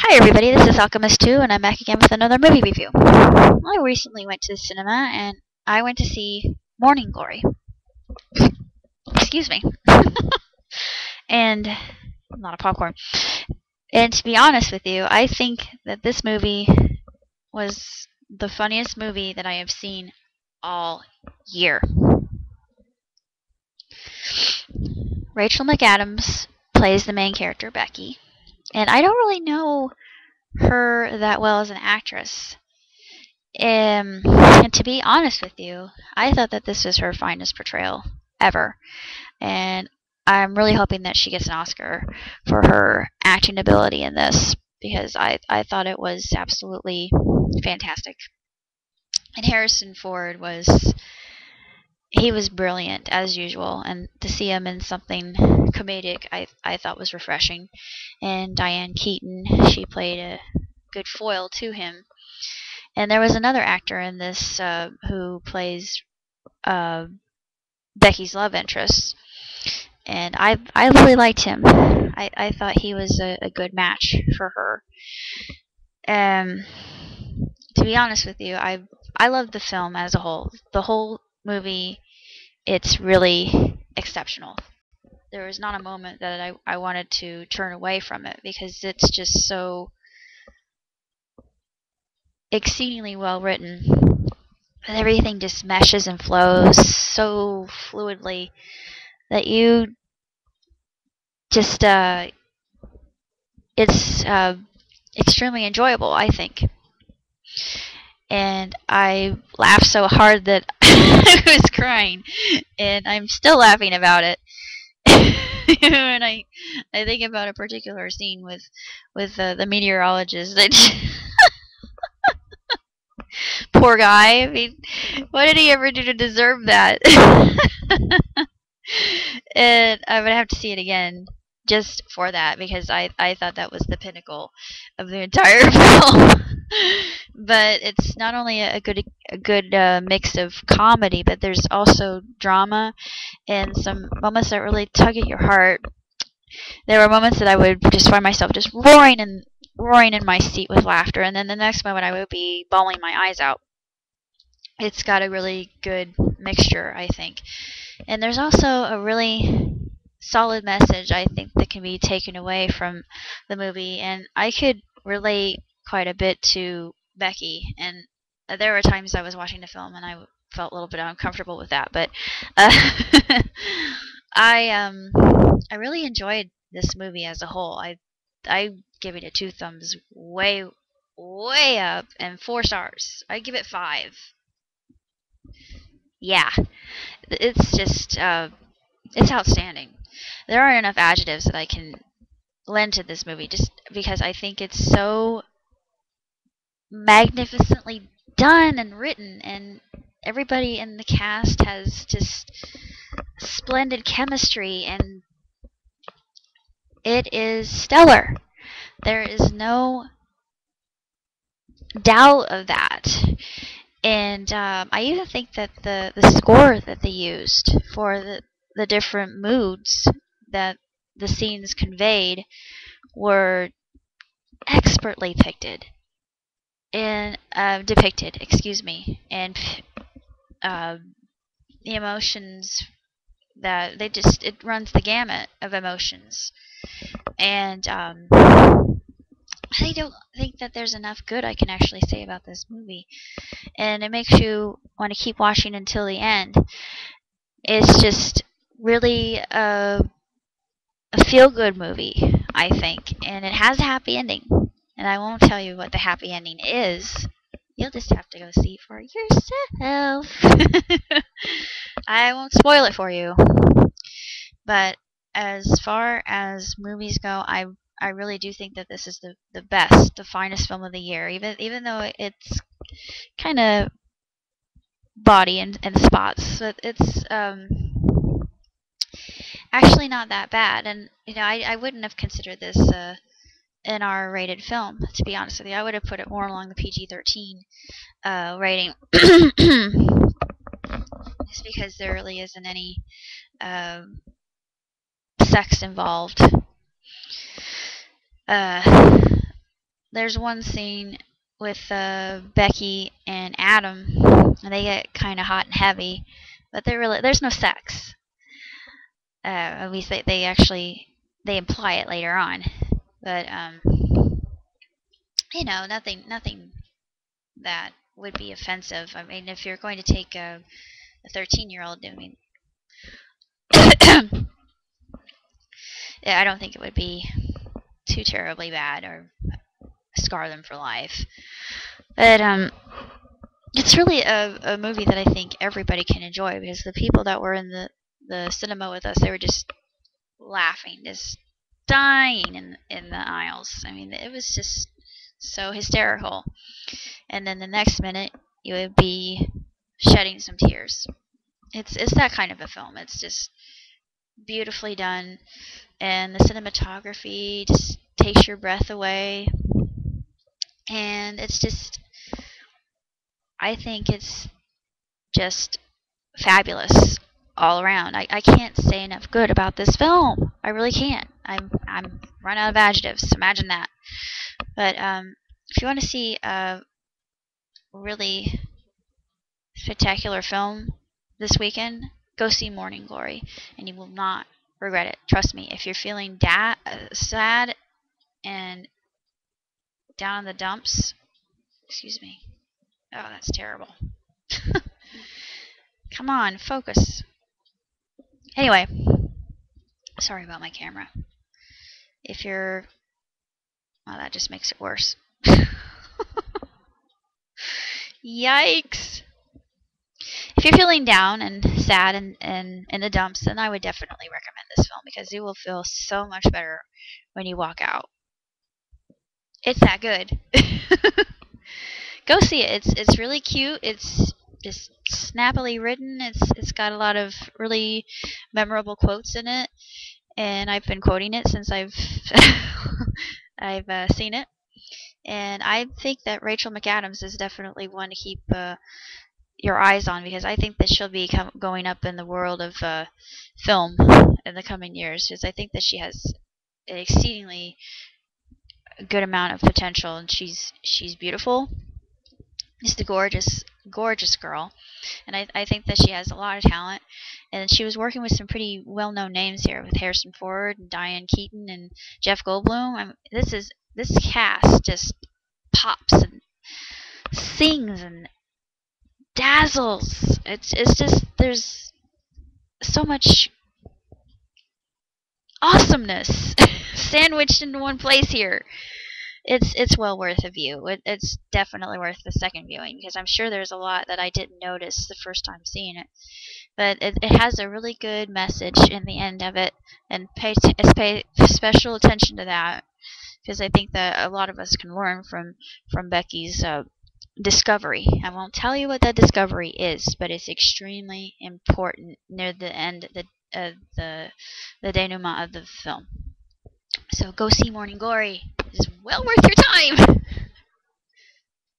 Hi everybody, this is Alchemist2 and I'm back again with another movie review. I recently went to the cinema and I went to see Morning Glory. Excuse me. And a lot of popcorn. And to be honest with you, I think that this movie was the funniest movie that I have seen all year. Rachel McAdams plays the main character, Becky. And I don't really know her that well as an actress. And to be honest with you, I thought that this was her finest portrayal ever. And I'm really hoping that she gets an Oscar for her acting ability in this because I thought it was absolutely fantastic. And Harrison Ford he was brilliant as usual, and to see him in something comedic I thought was refreshing. And Diane Keaton, she played a good foil to him. And there was another actor in this who plays Becky's love interest, and I really liked him. I thought he was a good match for her. To be honest with you, I loved the film as a whole. The whole movie, it's really exceptional. There was not a moment that I wanted to turn away from it because it's just so exceedingly well written. Everything just meshes and flows so fluidly that you just it's extremely enjoyable, I think. And I laughed so hard that I was crying, and I'm still laughing about it. And I think about a particular scene with the meteorologist that poor guy. I mean, what did he ever do to deserve that? And I would have to see it again just for that because I thought that was the pinnacle of the entire film. But it's not only a good mix of comedy, but there's also drama and some moments that really tug at your heart. There were moments that I would just find myself just roaring in my seat with laughter, and then the next moment I would be bawling my eyes out. It's got a really good mixture, I think. And there's also a really solid message, I think, that can be taken away from the movie. And I could relate quite a bit to Becky. And there were times I was watching the film and I felt a little bit uncomfortable with that. But I really enjoyed this movie as a whole. I give it a 2 thumbs way up and 4 stars. I give it 5. Yeah, it's just it's outstanding. There aren't enough adjectives that I can lend to this movie just because I think it's so magnificently done and written, and everybody in the cast has just splendid chemistry, and it is stellar. There is no doubt of that. And I even think that the score that they used for the different moods that the scenes conveyed were expertly depicted, excuse me, and the emotions that it runs the gamut of emotions. And I don't think that there's enough good I can actually say about this movie. And it makes you want to keep watching until the end. It's just really a feel-good movie, I think. And it has a happy ending. And I won't tell you what the happy ending is. You'll just have to go see it for yourself. I won't spoil it for you. But as far as movies go, I really do think that this is the best, the finest film of the year. Even though it's kind of bawdy in spots, but it's actually not that bad. And I wouldn't have considered this an R-rated film, to be honest with you. I would have put it more along the PG-13 rating, just because there really isn't any sex involved. there's one scene with Becky and Adam, and they get kind of hot and heavy, but there's no sex. At least they actually they imply it later on, but nothing that would be offensive. I mean, if you're going to take a 13-year-old, I mean, yeah, I don't think it would be too terribly bad or scar them for life. But it's really a movie that I think everybody can enjoy, because the people that were in the cinema with us, they were just laughing, just dying in the aisles. I mean, it was just so hysterical. And then the next minute, you would be shedding some tears. It's that kind of a film. It's just beautifully done, and the cinematography just takes your breath away. And it's just, I think it's just fabulous all around. I can't say enough good about this film. I really can't. I'm run out of adjectives. Imagine that. But if you want to see a really spectacular film this weekend, go see Morning Glory, and you will not regret it. Trust me. If you're feeling sad and down in the dumps, excuse me. Oh, that's terrible. Come on, focus. Anyway, sorry about my camera. If you're... well, that just makes it worse. Yikes! If you're feeling down and sad and in the dumps, then I would definitely recommend this film, because you will feel so much better when you walk out. It's that good. Go see it. It's really cute. It's just snappily written. It's got a lot of really memorable quotes in it, and I've been quoting it since I've seen it. And I think that Rachel McAdams is definitely one to keep your eyes on, because I think that she'll be going up in the world of film in the coming years, because I think that she has an exceedingly good amount of potential, and she's beautiful. Just a gorgeous girl, and I think that she has a lot of talent. And she was working with some pretty well-known names here, with Harrison Ford and Diane Keaton and Jeff Goldblum. This cast just pops and sings and dazzles. It's just, there's so much awesomeness sandwiched into one place here. It's well worth a view. It's definitely worth the second viewing, because I'm sure there's a lot that I didn't notice the first time seeing it. But it has a really good message in the end of it, and pay special attention to that, because I think that a lot of us can learn from Becky's discovery. I won't tell you what that discovery is, but it's extremely important near the end, the denouement of the film. So go see Morning Glory. It's well worth your time.